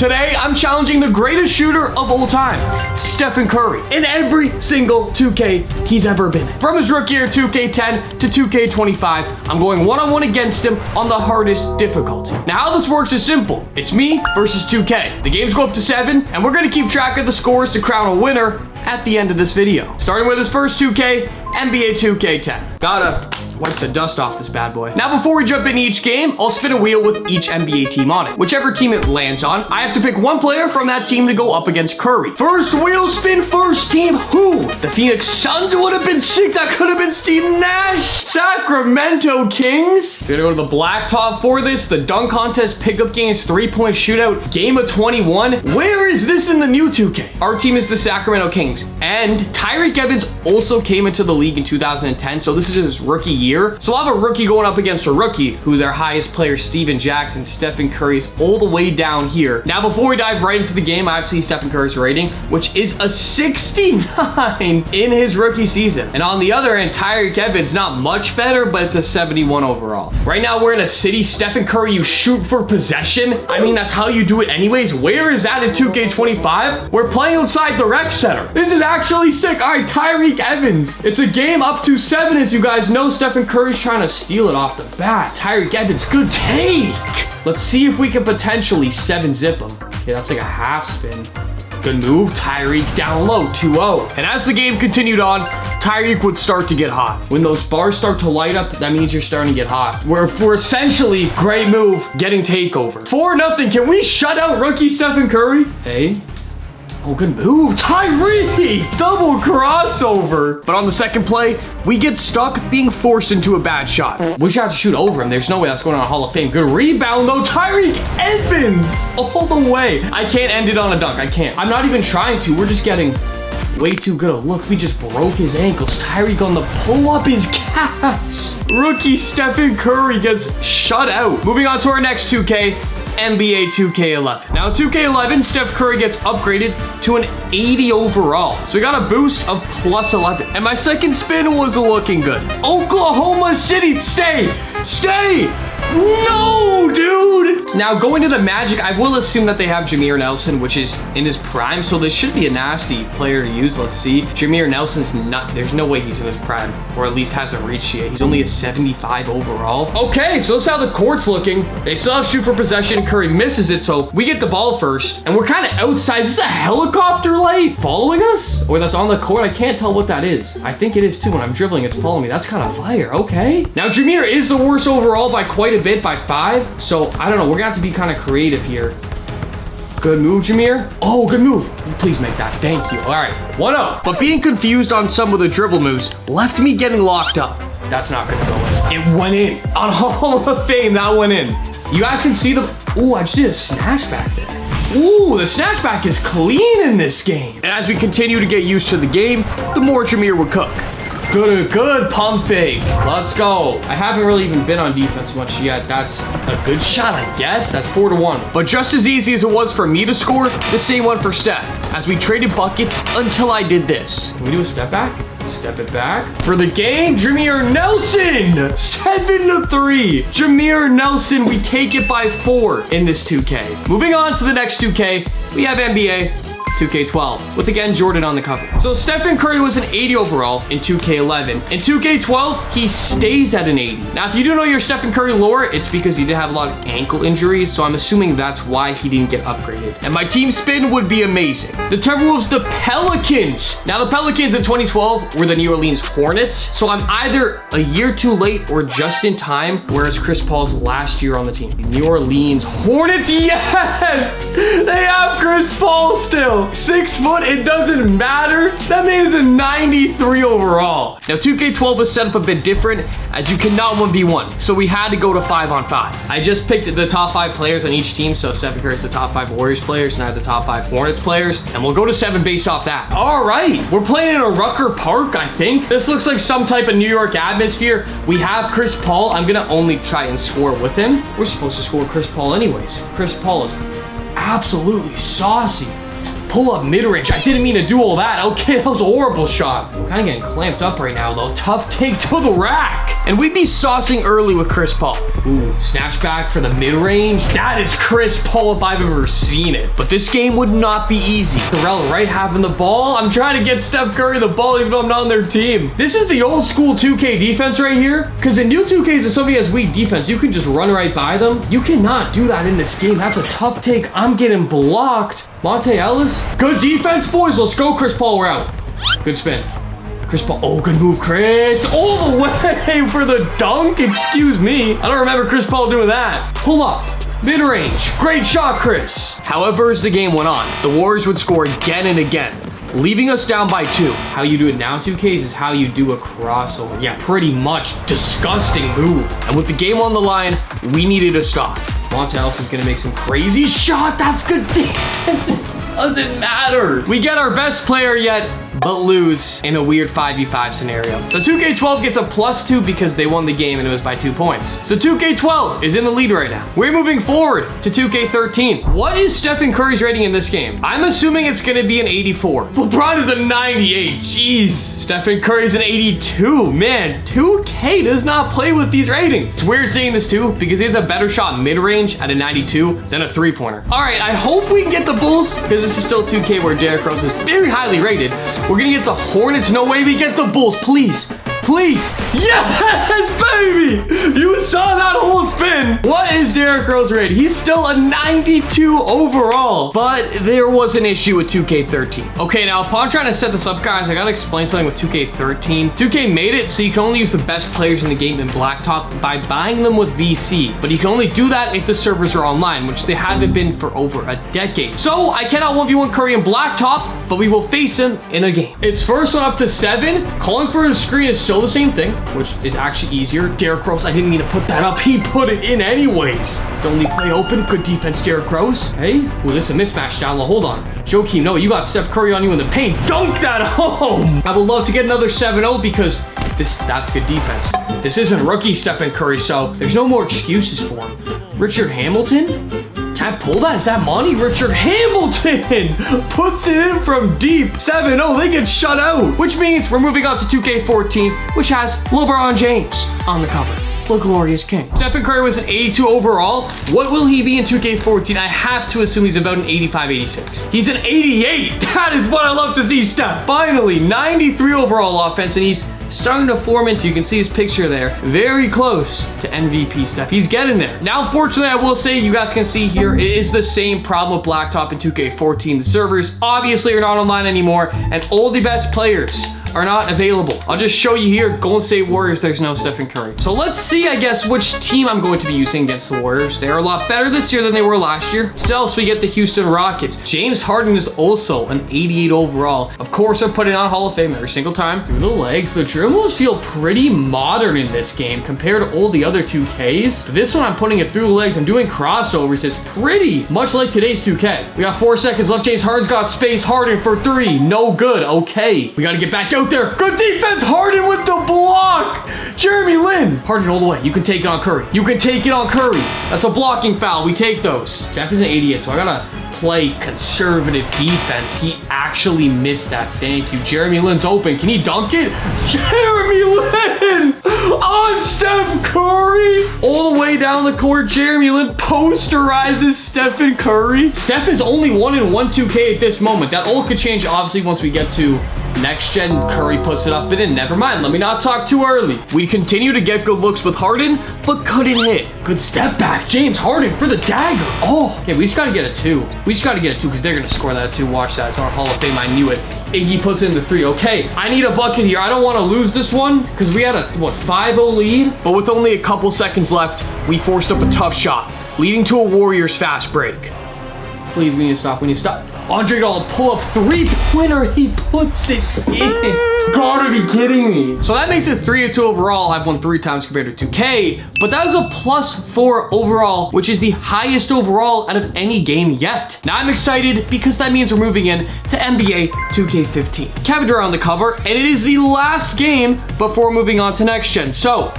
Today, I'm challenging the greatest shooter of all time, Stephen Curry, in every single 2K he's ever been in. From his rookie year 2K10 to 2K25, I'm going one-on-one against him on the hardest difficulty. Now, how this works is simple. It's me versus 2K. The games go up to 7, and we're gonna keep track of the scores to crown a winner at the end of this video. Starting with his first 2K, NBA 2K10. Gotta wipe the dust off this bad boy. Now, before we jump into each game, I'll spin a wheel with each NBA team on it. Whichever team it lands on, I have to pick one player from that team to go up against Curry. First wheel spin, first team. Who? The Phoenix Suns would have been sick. That could have been Steve Nash. Sacramento Kings. We're gonna go to the black top for this. The dunk contest, pickup games, 3-point shootout, game of 21. Where is this in the new 2K? Our team is the Sacramento Kings. And Tyreke Evans also came into the league in 2010, so this is his rookie year. So I'll have a rookie going up against a rookie, who's their highest player, Steven Jackson. Stephen Curry's all the way down here. Now, before we dive right into the game, I have to see Stephen Curry's rating, which is a 69 in his rookie season. And on the other end, Tyreke Evans, not much better, but it's a 71 overall. Right now, we're in a city. Stephen Curry, you shoot for possession. I mean, that's how you do it anyways. Where is that in 2K25? We're playing outside the rec center. This is actually sick. All right, Tyreke Evans. It's a game up to 7, as you guys know. Stephen Curry's trying to steal it off the bat. Tyreke Evans, good take. Let's see if we can potentially 7-zip him. Yeah, that's like a half spin. Good move. Tyreke down low, 2-0. And as the game continued on, Tyreke would start to get hot. When those bars start to light up, that means you're starting to get hot. We're essentially, great move, getting takeover. 4-0. Can we shut out rookie Stephen Curry? Hey. Oh, good move. Tyreke! Double crossover. But on the second play, we get stuck being forced into a bad shot. We should have to shoot over him. There's no way that's going on a Hall of Fame. Good rebound, though. Tyreke Evans all the way. I can't end it on a dunk. I can't. I'm not even trying to. We're just getting way too good a look. We just broke his ankles. Tyreke on the pull-up is cash. Rookie Stephen Curry gets shut out. Moving on to our next 2K. NBA 2K11. Now, 2K11, Steph Curry gets upgraded to an 80 overall. So we got a boost of plus 11. And my second spin was looking good. Oklahoma City, stay! No, dude! Now, going to the Magic, I will assume that they have Jameer Nelson, which is in his prime, so this should be a nasty player to use. Let's see. Jameer Nelson's not, there's no way he's in his prime, or at least hasn't reached yet. He's only a 75 overall. Okay, so that's how the court's looking. They still have shoot for possession. Curry misses it, so we get the ball first, and we're kind of outside. Is this a helicopter light following us? Or that's on the court? I can't tell what that is. I think it is too. When I'm dribbling, it's following me. That's kind of fire. Okay. Now, Jameer is the worst overall by quite a bit, by 5. So I don't know. We're gonna have to be kind of creative here. Good move, Jameer. Oh, good move. Please make that. Thank you. All right, 1-0. But being confused on some of the dribble moves left me getting locked up. That's not gonna go in. It went in. On Hall of Fame, that went in. You guys can see the... Ooh, I just did a snatch back there. Ooh, the snatchback is clean in this game. And as we continue to get used to the game, the more Jameer would cook. Good pump fake. Let's go. I haven't really even been on defense much yet. That's a good shot, I guess. That's 4-1. But just as easy as it was for me to score, the same one for Steph, as we traded buckets until I did this. Can we do a step back? Step it back. For the game, Jameer Nelson. 7-3. Jameer Nelson, we take it by 4 in this 2K. Moving on to the next 2K, we have NBA 2K12, with again Jordan on the cover. So Stephen Curry was an 80 overall in 2K11. In 2K12, he stays at an 80. Now, if you do know your Stephen Curry lore, it's because he did have a lot of ankle injuries, so I'm assuming that's why he didn't get upgraded. And my team spin would be amazing. The Timberwolves, the Pelicans. Now, the Pelicans in 2012 were the New Orleans Hornets, so I'm either a year too late or just in time, whereas Chris Paul's last year on the team. New Orleans Hornets, yes! They have Chris Paul still. 6 foot, it doesn't matter. That man is a 93 overall. Now, 2K12 is set up a bit different, as you cannot 1v1, so we had to go to 5-on-5. I just picked the top 5 players on each team, so Stephen Curry's the top 5 Warriors players, and I have the top 5 Hornets players, and we'll go to 7 based off that. All right, we're playing in a Rucker Park, I think. This looks like some type of New York atmosphere. We have Chris Paul. I'm gonna only try and score with him. We're supposed to score Chris Paul anyways. Chris Paul is absolutely saucy. pull-up mid-range. I didn't mean to do all that. Okay, that was a horrible shot. I'm kind of getting clamped up right now, though. Tough take to the rack. And we'd be saucing early with Chris Paul. Ooh, snatch back for the mid-range. That is Chris Paul if I've ever seen it. But this game would not be easy. Terrell right having the ball. I'm trying to get Steph Curry the ball even though I'm not on their team. This is the old school 2K defense right here. Because in new 2Ks, if somebody has weak defense, you can just run right by them. You cannot do that in this game. That's a tough take. I'm getting blocked. Monte Ellis. Good defense, boys. Let's go, Chris Paul. We're out. Good spin. Chris Paul. Oh, good move, Chris. All the way for the dunk. Excuse me. I don't remember Chris Paul doing that. Pull up. Mid-range. Great shot, Chris. However, as the game went on, the Warriors would score again and again, leaving us down by 2. How you do it now, 2Ks, is how you do a crossover. Yeah, pretty much. Disgusting move. And with the game on the line, we needed a stop. Monte Ellis is going to make some crazy shot. That's good defense. It doesn't matter. We get our best player yet, but lose in a weird 5v5 scenario. So 2K12 gets a +2 because they won the game and it was by 2 points. So 2K12 is in the lead right now. We're moving forward to 2K13. What is Stephen Curry's rating in this game? I'm assuming it's going to be an 84. LeBron is a 98. Jeez. Stephen Curry's an 82. Man, 2K does not play with these ratings. It's weird seeing this too because he has a better shot mid-range at a 92 than a 3-pointer. All right, I hope we can get the Bulls because this is still 2K where Derrick Rose is very highly rated. We're gonna get the Hornets. No way we get the Bulls. Please. Please. Yes, baby. You saw that whole spin. What is Derrick Rose rated? He's still a 92 overall. But there was an issue with 2K13. Okay, now upon trying to set this up, guys, I gotta explain something with 2K13. 2K made it so you can only use the best players in the game in Blacktop by buying them with VC. But you can only do that if the servers are online, which they haven't been for over a decade. So I cannot 1v1 Curry in Blacktop, but we will face him in a game. It's first one up to 7. Calling for a screen is so the same thing, which is actually easier. Derrick Rose, I didn't mean to put that up. He put it in anyways. Don't leave play open. Good defense, Derrick Rose. Hey, ooh, this is a mismatch down low. Hold on. Joakim, no, you got Steph Curry on you in the paint. Dunk that home. I would love to get another 7-0 because that's good defense. This isn't rookie Stephen Curry, so there's no more excuses for him. Richard Hamilton? Can I pull that? Is that Monty? Richard Hamilton puts it in from deep. 7-0, they get shut out. Which means we're moving on to 2K14, which has LeBron James on the cover. The glorious king. Stephen Curry was an 82 overall. What will he be in 2K14? I have to assume he's about an 85, 86. He's an 88. That is what I love to see, Steph. Finally, 93 overall offense, and he's starting to form into, you can see his picture there, very close to MVP Steph. He's getting there. Now, unfortunately, I will say, you guys can see here, it is the same problem with Blacktop in 2K14. The servers obviously are not online anymore, and all the best players are not available. I'll just show you here, Golden State Warriors, there's no Stephen Curry. So let's see, I guess, which team I'm going to be using against the Warriors. They're a lot better this year than they were last year. So we get the Houston Rockets. James Harden is also an 88 overall. Of course, I'm putting on Hall of Fame every single time. Through the legs, the dribbles feel pretty modern in this game compared to all the other 2Ks. But this one, I'm putting it through the legs. I'm doing crossovers. It's pretty much like today's 2K. We got 4 seconds left. James Harden's got space. Harden for 3. No good. Okay. We got to get back out there. Good defense. Harden with the block. Jeremy Lin. Harden all the way. You can take it on Curry. You can take it on Curry. That's a blocking foul. We take those. Steph is an 88, so I gotta play conservative defense. He actually missed that. Thank you. Jeremy Lin's open. Can he dunk it? Jeremy Lin on Steph Curry. All the way down the court. Jeremy Lin posterizes Stephen Curry. Steph is only 1-1 2K at this moment. That all could change, obviously, once we get to next gen. Curry puts it up and in. Never mind. Let me not talk too early. We continue to get good looks with Harden, but couldn't hit. Good step back. James Harden for the dagger. Oh, okay. We just got to get a 2. We just got to get a 2 because they're going to score that 2. Watch that. It's our Hall of Fame. I knew it. Iggy puts in the 3. Okay. I need a bucket here. I don't want to lose this one because we had a, 5-0 lead? But with only a couple seconds left, we forced up a tough shot, leading to a Warriors fast break. Please, we need to stop. We need to stop. Andre Iguodala pull up 3-pointer. He puts it in. Gotta be kidding me. So that makes it 3-2 overall. I've won 3 times compared to 2K, but that is a +4 overall, which is the highest overall out of any game yet. Now I'm excited because that means we're moving in to NBA 2K15. Kevin Durant on the cover, and it is the last game before moving on to next gen. So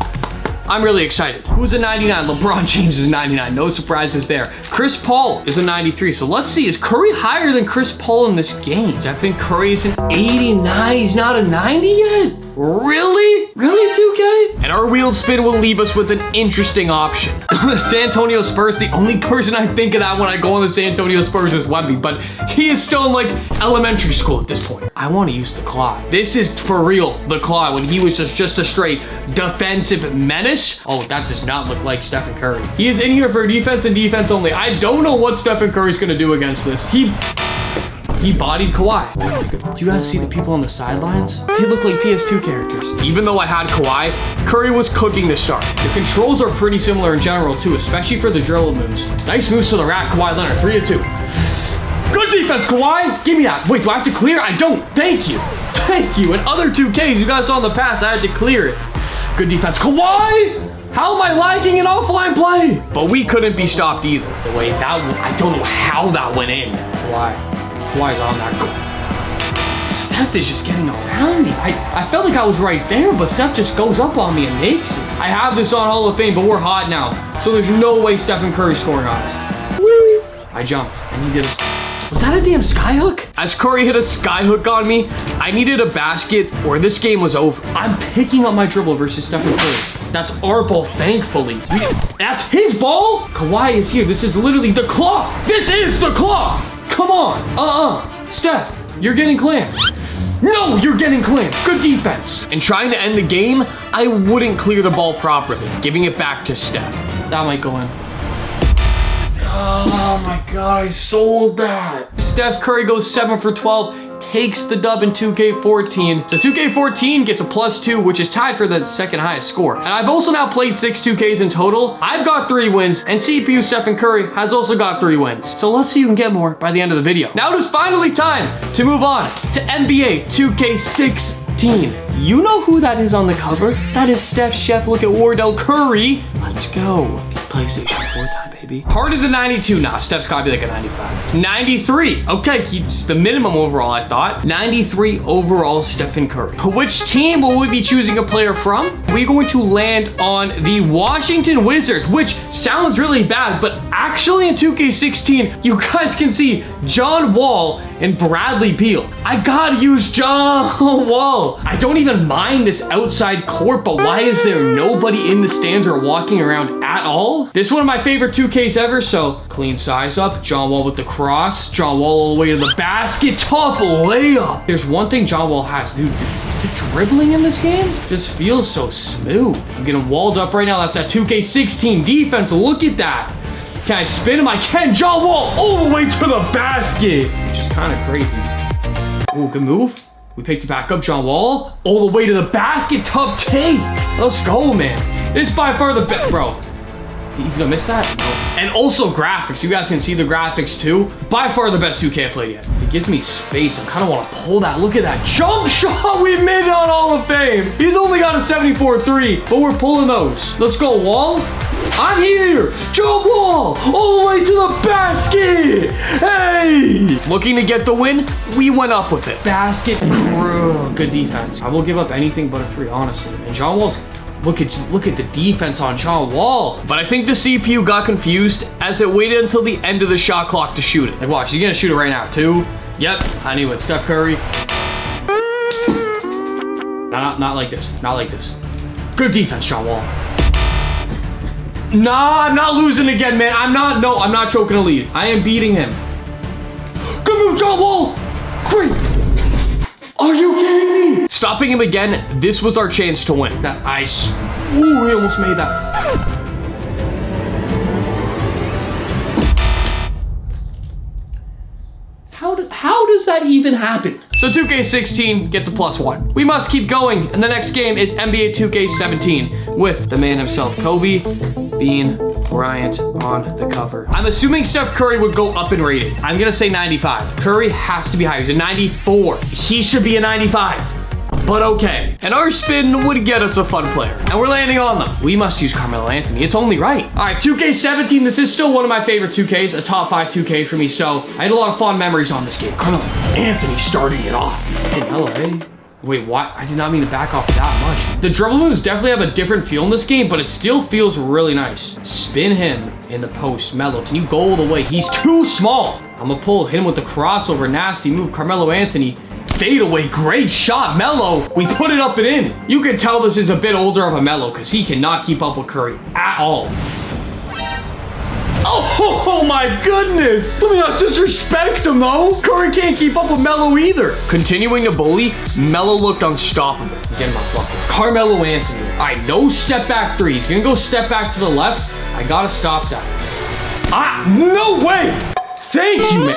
I'm really excited. Who's a 99? LeBron James is 99. No surprises there. Chris Paul is a 93. So let's see, is Curry higher than Chris Paul in this game? Stephen Curry is an 89. He's not a 90 yet? Really? Really, 2K? And our wheel spin will leave us with an interesting option. The San Antonio Spurs, the only person I think of that when I go on the San Antonio Spurs is Wemby, but he is still in like elementary school at this point. I want to use the claw. This is for real, the claw, when he was just a straight defensive menace. Oh, that does not look like Stephen Curry. He is in here for defense and defense only. I don't know what Stephen Curry's gonna do against this. He bodied Kawhi. Do you guys see the people on the sidelines? They look like PS2 characters. Even though I had Kawhi, Curry was cooking to start. The controls are pretty similar in general too, especially for the dribble moves. Nice moves to the rack, Kawhi Leonard, 3-2. Good defense, Kawhi. Give me that. Wait, do I have to clear? I don't. Thank you. Thank you. In other 2Ks, you guys saw in the past, I had to clear it. Good defense, Kawhi. How am I lagging an offline play? But we couldn't be stopped either. The way that, I don't know how that went in. Kawhi's on that goal. Steph is just getting around me. I felt like I was right there, but Steph just goes up on me and makes it. I have this on Hall of Fame, but we're hot now. So there's no way Stephen Curry's scoring on us. Woo! I jumped, and he did a... Was that a damn skyhook? As Curry hit a skyhook on me, I needed a basket or this game was over. I'm picking up my dribble versus Stephen Curry. That's our ball, thankfully. That's his ball? Kawhi is here. This is literally the claw. This is the claw. Come on. Steph, you're getting clamped. No, you're getting clamped. Good defense. And trying to end the game, I wouldn't clear the ball properly. Giving it back to Steph. That might go in. Oh my God, I sold that. Steph Curry goes 7 for 12, takes the dub in 2K14. So 2K14 gets a +2, which is tied for the second highest score. And I've also now played 6 2Ks in total. I've got 3 wins, and CPU Stephen Curry has also got 3 wins. So let's see who can get more by the end of the video. Now it is finally time to move on to NBA 2K16. You know who that is on the cover? That is Steph Chef. Look at Wardell Curry. Let's go. It's PlayStation 4 time, baby. Hard is a 92. Nah, Steph's gotta be like a 95. 93. Okay, he's the minimum overall, I thought. 93 overall, Stephen Curry. Which team will we be choosing a player from? We're going to land on the Washington Wizards, which sounds really bad, but actually in 2K16, you guys can see John Wall and Bradley Beal. I gotta use John Wall. I don't even mind this outside court, but why is there nobody in the stands or walking around at all? This is one of my favorite 2Ks ever, so clean size up. John Wall with the cross. John Wall all the way to the basket. Tough layup. There's one thing John Wall has, dude. The dribbling in this game just feels so smooth. I'm getting walled up right now. That's that 2K16 defense. Look at that. Can I spin him? I can. John Wall all the way to the basket, which is kind of crazy. Oh, good move. We picked it back up. John Wall all the way to the basket. Tough take. Let's go, man. This is by far the best, bro. He's gonna miss that? No. And also graphics. You guys can see the graphics too. By far the best 2K I played yet. It gives me space. I kind of want to pull that. Look at that jump shot. We made it on Hall of Fame. He's only got a 74-3, but we're pulling those. Let's go, Wall. I'm here. John Wall all the way to the basket. Hey. Looking to get the win. We went up with it. Basket. Good defense. I will give up anything but a 3, honestly. And John Wall's... Look at the defense on John Wall. But I think the CPU got confused as it waited until the end of the shot clock to shoot it. Like, watch, he's gonna shoot it right now. 2. Yep, I knew it. Steph Curry. Not like this. Not like this. Good defense, John Wall. Nah, I'm not losing again, man. I'm not choking a lead. I am beating him. Good move, John Wall. Great. Are you kidding me? Stopping him again, this was our chance to win. That ice. Ooh, he almost made that. How does that even happen? So 2K16 gets a +1. We must keep going, and the next game is NBA 2K17 with the man himself, Kobe Bean Bryant on the cover. I'm assuming Steph Curry would go up in rating. I'm gonna say 95. Curry has to be higher. He's a 94. He should be a 95. But okay. And our spin would get us a fun player. And we're landing on them. We must use Carmelo Anthony. It's only right. All right, 2K17. This is still one of my favorite 2Ks. A top 5 2K for me. So I had a lot of fond memories on this game. Carmelo Anthony starting it off. In LA. Wait, what? I did not mean to back off that much. The dribble moves definitely have a different feel in this game, but it still feels really nice. Spin him in the post. Melo, can you go all the way? He's too small. I'm gonna pull, hit him with the crossover. Nasty move. Carmelo Anthony. Fade away. Great shot. Melo. We put it up and in. You can tell this is a bit older of a Melo because he cannot keep up with Curry at all. Oh my goodness! Let me not disrespect him though. Curry can't keep up with Melo either. Continuing to bully, Melo looked unstoppable. Again, my buckets. Carmelo Anthony. All right, no step back three. He's gonna go step back to the left. I gotta stop that. Ah, no way! Thank you, man.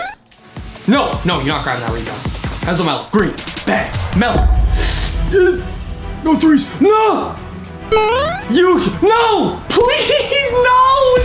No, you're not grabbing that rebound. That's a Melo. Green. Bang. Melo. No threes. No! No! Please, no,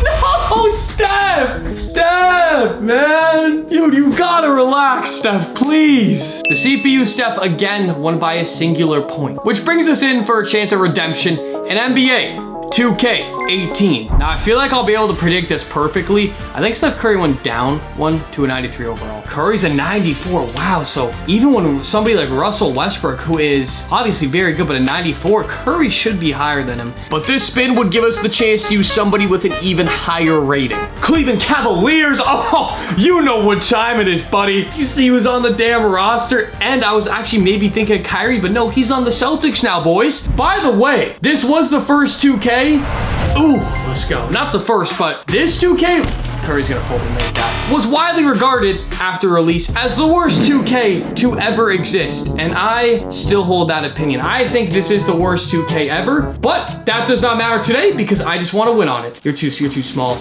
Steph, man. Dude, you gotta relax, Steph, please. The CPU Steph again won by a singular point, which brings us in for a chance at redemption in NBA 2K18. Now, I feel like I'll be able to predict this perfectly. I think Steph Curry went down 1 to a 93 overall. Curry's a 94. Wow, so even when somebody like Russell Westbrook, who is obviously very good, but a 94, Curry should be higher than him. But this spin would give us the chance to use somebody with an even higher rating. Cleveland Cavaliers. Oh, you know what time it is, buddy. You see who's on the damn roster. And I was actually maybe thinking of Kyrie, but no, he's on the Celtics now, boys. By the way, this was the first 2K. Ooh, let's go. Not the first, but this 2K, Curry's gonna pull and make that, was widely regarded after release as the worst 2K to ever exist. And I still hold that opinion. I think this is the worst 2K ever, but that does not matter today because I just want to win on it. You're too small.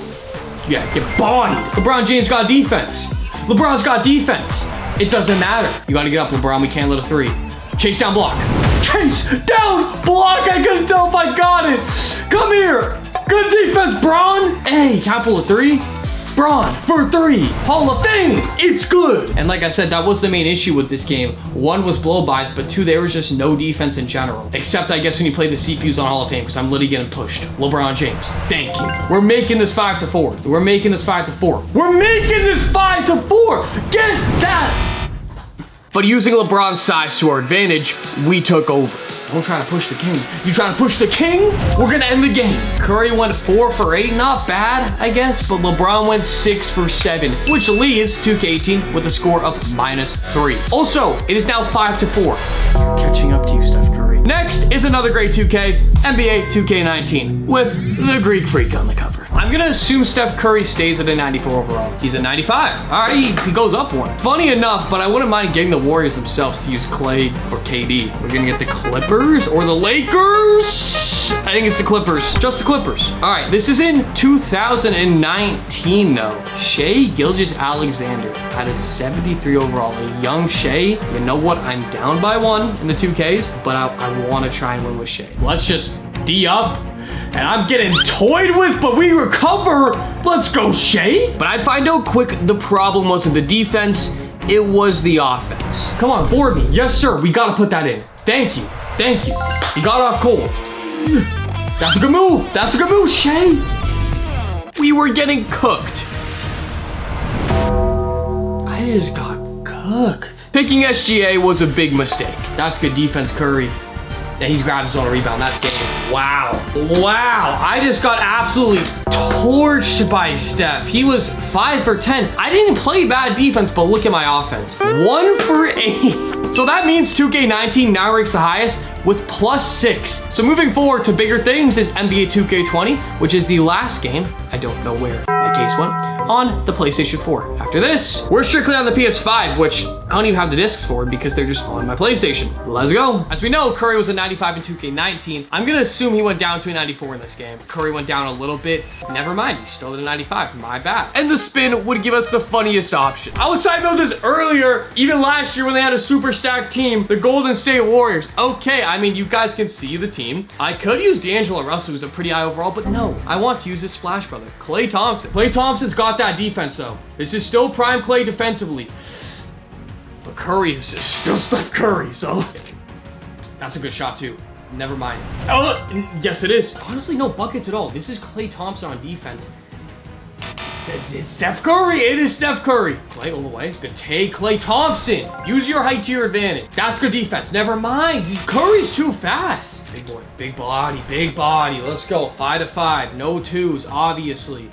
Yeah, get bodied. LeBron James got defense. LeBron's got defense. It doesn't matter. You gotta get up, LeBron. We can't let a three. Chase down block. Chase down block. I couldn't tell if I got it. Come here. Good defense, Bron. Hey, can't pull a three. Bron for three. Hall of Fame. It's good. And like I said, that was the main issue with this game. One was blow-bys, but two, there was just no defense in general. Except, I guess, when you play the CPUs on Hall of Fame, because I'm literally getting pushed. LeBron James. Thank you. We're making this 5-4. We're making this 5-4. We're making this 5-4. Get that. But using LeBron's size to our advantage, we took over. Don't try to push the king. You trying to push the king? We're gonna end the game. Curry went 4 for 8, not bad, I guess, but LeBron went 6 for 7, which leaves 2K18 with a score of -3. Also, it is now 5-4. Catching up to you, Steph Curry. Next is another great 2K, NBA 2K19, with the Greek Freak on the cover. I'm gonna assume Steph Curry stays at a 94 overall. He's a 95. All right, he goes up one. Funny enough, but I wouldn't mind getting the Warriors themselves to use Clay or KD. We're gonna get the Clippers or the Lakers. I think it's the Clippers. Just the Clippers. All right, this is in 2019 though. Shai Gilgeous-Alexander had a 73 overall. A young Shai. You know what? I'm down by 1 in the 2Ks, but I want to try and win with Shai. Let's just D up. And I'm getting toyed with, but we recover. Let's go, Shai. But I find out quick the problem wasn't the defense, it was the offense. Come on, board me. Yes, sir. We got to put that in. Thank you. Thank you. He got off cold. That's a good move. That's a good move, Shai. We were getting cooked. I just got cooked. Picking SGA was a big mistake. That's good defense, Curry. And he's grabbed his own rebound. That's game. Wow. Wow. I just got absolutely torched by Steph. He was 5 for 10. I didn't play bad defense, but look at my offense. 1 for 8. So that means 2K19 now ranks the highest with +6. So moving forward to bigger things is NBA 2K20, which is the last game, I don't know where my case went, on the PlayStation 4. After this, we're strictly on the PS5, which I don't even have the discs for because they're just on my PlayStation. Let's go. As we know, Curry was a 95 in 2K19. I'm gonna assume he went down to a 94 in this game. Curry went down a little bit. Never mind, he's still at a 95, my bad. And the spin would give us the funniest option. I was talking about this earlier, even last year when they had a super stacked team, the Golden State Warriors. Okay, I mean, you guys can see the team. I could use D'Angelo Russell, who's a pretty high overall, but no, I want to use his splash brother, Klay Thompson. Klay Thompson's got that defense though. This is still prime Klay defensively. But Curry is still Steph Curry, so. That's a good shot too. Never mind. Oh, yes it is. Honestly, no buckets at all. This is Klay Thompson on defense. It's Steph Curry. It is Steph Curry. Clay all the way. Good take, Klay Thompson. Use your height to your advantage. That's good defense. Never mind. Curry's too fast. Big boy. Big body. Big body. Let's go. 5-5. No twos, obviously.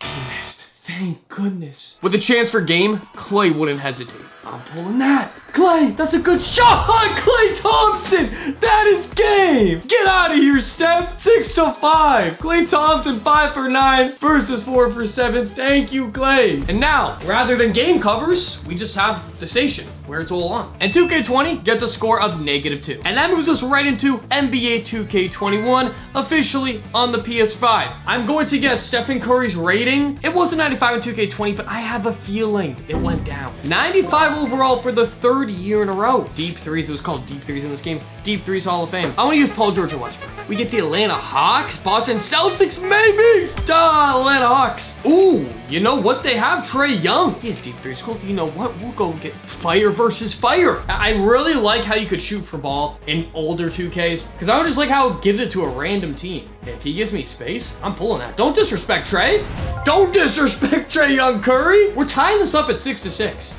He missed. Thank goodness. With a chance for game, Klay wouldn't hesitate. I'm pulling that. Klay, that's a good shot. Klay Thompson, that is game. Get out of here, Steph. 6-5. Klay Thompson, 5 for 9 versus 4 for 7. Thank you, Klay. And now, rather than game covers, we just have the station where it's all on. And 2K20 gets a score of -2. And that moves us right into NBA 2K21, officially on the PS5. I'm going to guess Stephen Curry's rating. It wasn't 95 in 2K20, but I have a feeling it went down. 95 overall for the third year in a row. Deep threes, it was called deep threes in this game. Deep threes Hall of Fame. I want to use Paul George and Westbrook. We get the Atlanta Hawks, Boston Celtics, maybe. Duh, Atlanta Hawks. Ooh, you know what? They have Trae Young. He has deep threes. Cool. You know what? We'll go get fire versus fire. I really like how you could shoot for ball in older 2Ks, because I would just like how it gives it to a random team. If he gives me space, I'm pulling that. Don't disrespect Trae. Don't disrespect Trae Young, Curry. We're tying this up at 6-6.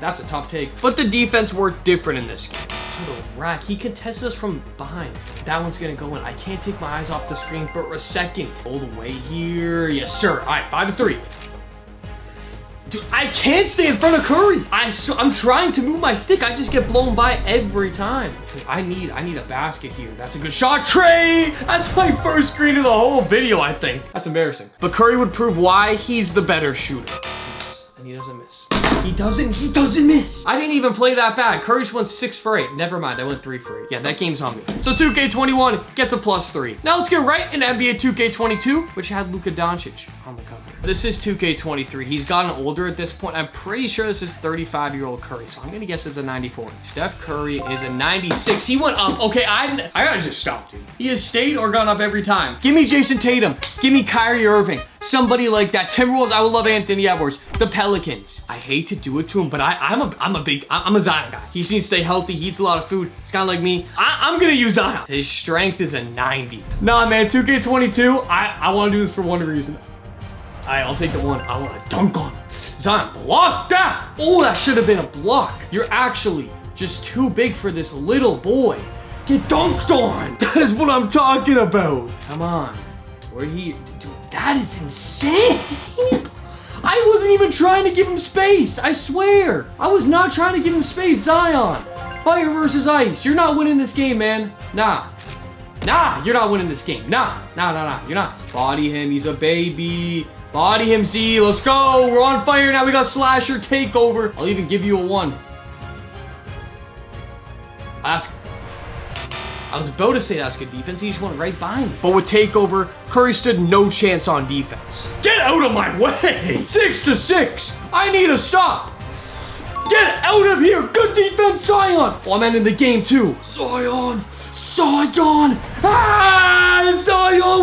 That's a tough take. But the defense worked different in this game. To the rack. He contested us from behind. That one's gonna go in. I can't take my eyes off the screen for a second. All the way here. Yes, sir. All right, 5-3. Dude, I can't stay in front of Curry. I'm trying to move my stick. I just get blown by every time. I need a basket here. That's a good shot, Trae. That's my first screen of the whole video, I think. That's embarrassing. But Curry would prove why he's the better shooter. And he doesn't miss. He doesn't miss. I didn't even play that bad. Curry just went 6 for 8. Never mind, I went 3 for 8. Yeah, that game's on me. So 2K21 gets a +3. Now let's get right into NBA 2K22, which had Luka Doncic on the cover. This is 2K23. He's gotten older at this point. I'm pretty sure this is 35-year-old Curry, so I'm gonna guess it's a 94. Steph Curry is a 96. He went up. Okay, I gotta just stop, dude. He has stayed or gone up every time. Give me Jason Tatum. Give me Kyrie Irving. Somebody like that. Timberwolves, I would love Anthony Edwards. The Pelicans. I hate to do it to him, but I'm a Zion guy. He needs to stay healthy. He eats a lot of food. It's kind of like me. I'm gonna use Zion. His strength is a 90. Nah, man, 2K22, I want to do this for one reason. I'll take the one. I want to dunk on him. Zion, block that. Oh, that should have been a block. You're actually just too big for this little boy. Get dunked on. That is what I'm talking about. Come on. Where he... Dude, that is insane. I wasn't even trying to give him space. I swear. I was not trying to give him space. Zion. Fire versus ice. You're not winning this game, man. Nah, you're not winning this game. Nah, you're not. Body him. He's a baby. Body him, Z. Let's go. We're on fire now. We got slasher takeover. I'll even give you a 1. I was about to say that's good defense. He just went right by me. But with takeover, Curry stood no chance on defense. Get out of my way. 6-6. I need a stop. Get out of here. Good defense, Zion. Oh, I'm ending the game too. Zion. Zion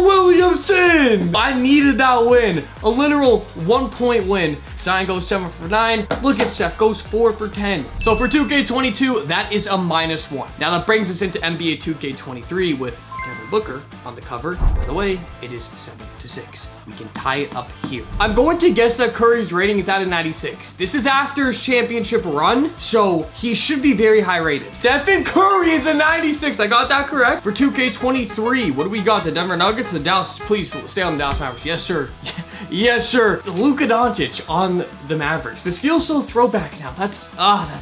Williamson. I needed that win. A literal 1-point win. Zion goes 7 for 9. Look at Steph, goes 4 for 10. So for 2K22, that is a -1. Now that brings us into NBA 2K23 with Devin Booker on the cover. By the way, it is 7-6. We can tie it up here. I'm going to guess that Curry's rating is at a 96. This is after his championship run, so he should be very high rated. Stephen Curry is a 96. I got that correct. For 2K23, what do we got? The Denver Nuggets, the Dallas, please stay on the Dallas Mavericks. Yes, sir. Yes, sir. Luka Doncic on the Mavericks. This feels so throwback now. That's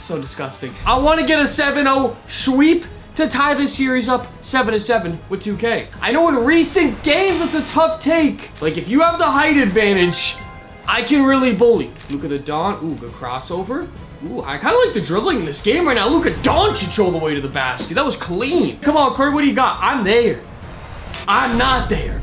so disgusting. I want to get a 7-0 sweep to tie this series up 7-7 with 2K. I know in recent games it's a tough take. Like if you have the height advantage, I can really bully. Luka the Don. Ooh, good crossover. Ooh, I kind of like the dribbling in this game right now. Luka Doncic all the way to the basket. That was clean. Come on, Curry, what do you got? I'm there. I'm not there.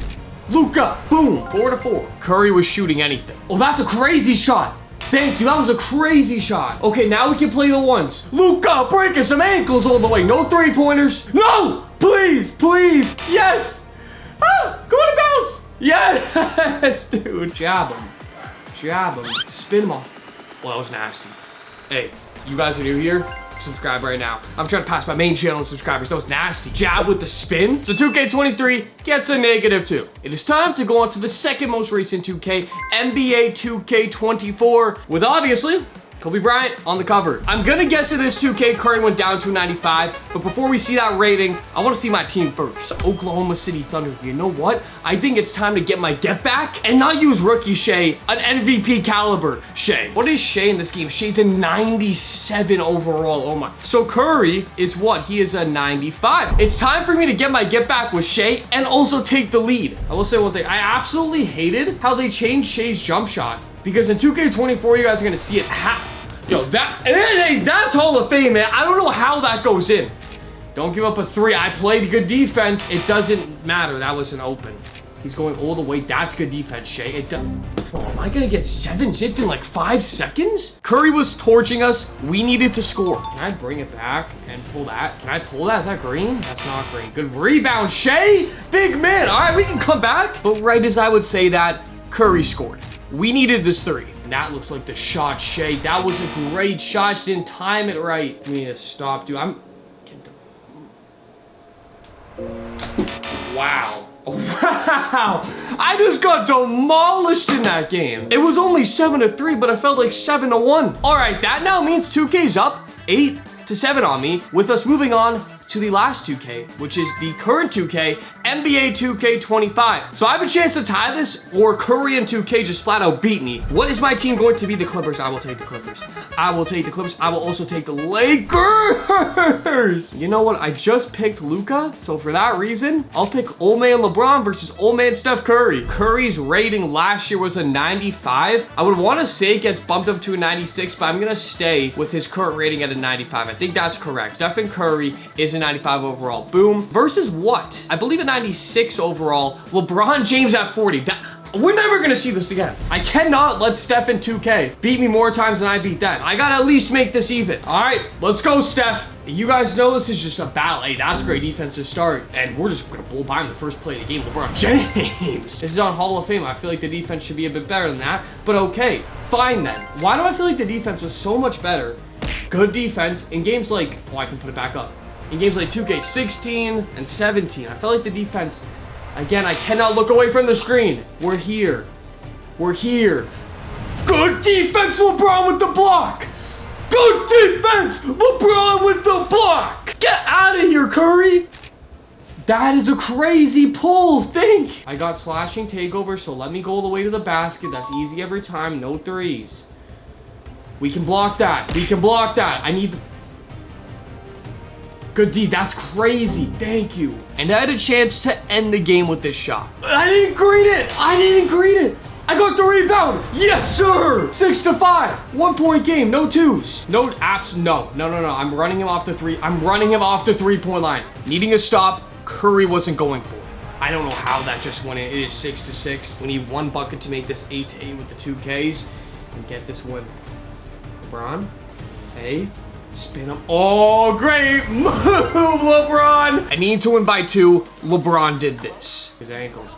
Luka, boom, 4-4. Curry was shooting anything. Oh, that's a crazy shot. Thank you, that was a crazy shot. Okay, now we can play the ones. Luka breaking some ankles all the way. No 3-pointers. No, please, yes. Go to bounce. Yes, dude. Jab him, spin him off. Well, that was nasty. Hey, you guys are new here. subscribe right now. I'm trying to pass my main channel in subscribers. That was nasty. Jab with the spin. So 2K23 gets a -2. It is time to go on to the second most recent 2K, NBA 2K24, with obviously Kobe Bryant on the cover. I'm gonna guess that this 2K Curry went down to a 95, but before we see that rating, I wanna see my team first. Oklahoma City Thunder. You know what? I think it's time to get my get back and not use rookie Shea, an MVP caliber Shea. What is Shea in this game? Shea's a 97 overall. Oh my. So Curry is what? He is a 95. It's time for me to get my get back with Shea and also take the lead. I will say one thing. I absolutely hated how they changed Shea's jump shot. Because in 2K24, you guys are gonna see it. Yo, that's Hall of Fame, man. I don't know how that goes in. Don't give up a 3. I played good defense. It doesn't matter. That was an open. He's going all the way. That's good defense, Shea. Oh, am I gonna get 7 zipped in like 5 seconds? Curry was torching us. We needed to score. Can I bring it back and pull that? Can I pull that? Is that green? That's not green. Good rebound, Shea. Big man. All right, we can come back. But right as I would say that, Curry scored. We needed this 3. And that looks like the shot, Shea. That was a great shot. She didn't time it right. We need to stop, dude. Wow. Wow. I just got demolished in that game. It was only 7-3, but I felt like 7-1. All right, that now means 2K's up 8-7 on me, with us moving on to the last 2K, which is the current 2K, NBA 2K25. So I have a chance to tie this, or Curry and 2K just flat out beat me. What is my team going to be? The Clippers. I will take the Clippers. I will take the Clippers. I will also take the Lakers. You know what? I just picked Luka, so for that reason, I'll pick old man LeBron versus old man Steph Curry. Curry's rating last year was a 95. I would want to say it gets bumped up to a 96, but I'm gonna stay with his current rating at a 95. I think that's correct. Stephen Curry is a 95 overall. Boom. Versus what? I believe a 96 overall. LeBron James at 40. We're never gonna see this again. I cannot let Steph in 2K beat me more times than I beat them. I gotta at least make this even. All right, let's go, Steph. You guys know this is just a battle. Hey, that's great defense to start. And we're just gonna blow by him the first play of the game. LeBron James. This is on Hall of Fame. I feel like the defense should be a bit better than that. But okay, fine then. Why do I feel like the defense was so much better? Good defense in games like, oh, I can put it back up. In games like 2K16 and 17, I felt like the defense, again, I cannot look away from the screen. We're here. We're here. Good defense, LeBron with the block. Good defense, LeBron with the block. Get out of here, Curry. That is a crazy pull. Think. I got slashing takeover, so let me go all the way to the basket. That's easy every time. No threes. We can block that. We can block that. I need... Good D, that's crazy. Thank you. And I had a chance to end the game with this shot. I didn't green it. I didn't green it. I got the rebound. Yes, sir. 6-5. 1 point game. No twos. No apps. No. I'm running him off the 3. I'm running him off the 3-point line. Needing a stop. Curry wasn't going for it. I don't know how that just went in. It is 6-6. We need 1 bucket to make this 8-8 with the 2Ks and get this win. LeBron. Hey. Spin him. Oh, great move, LeBron. I need to win by 2. LeBron did this. His ankles.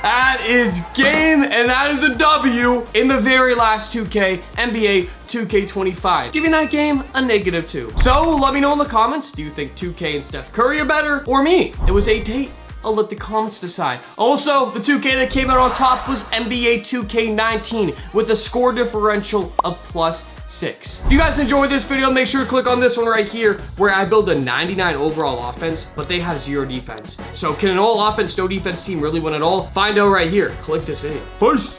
That is game, and that is a W in the very last 2K, NBA 2K25. Giving that game a -2. So let me know in the comments, do you think 2K and Steph Curry are better, or me? It was 8-8. I'll let the comments decide. Also, the 2K that came out on top was NBA 2K19 with a score differential of +6. If you guys enjoyed this video, make sure to click on this one right here where I build a 99 overall offense, but they have 0 defense. So can an all offense, no defense team really win it all? Find out right here. Click this video. Peace.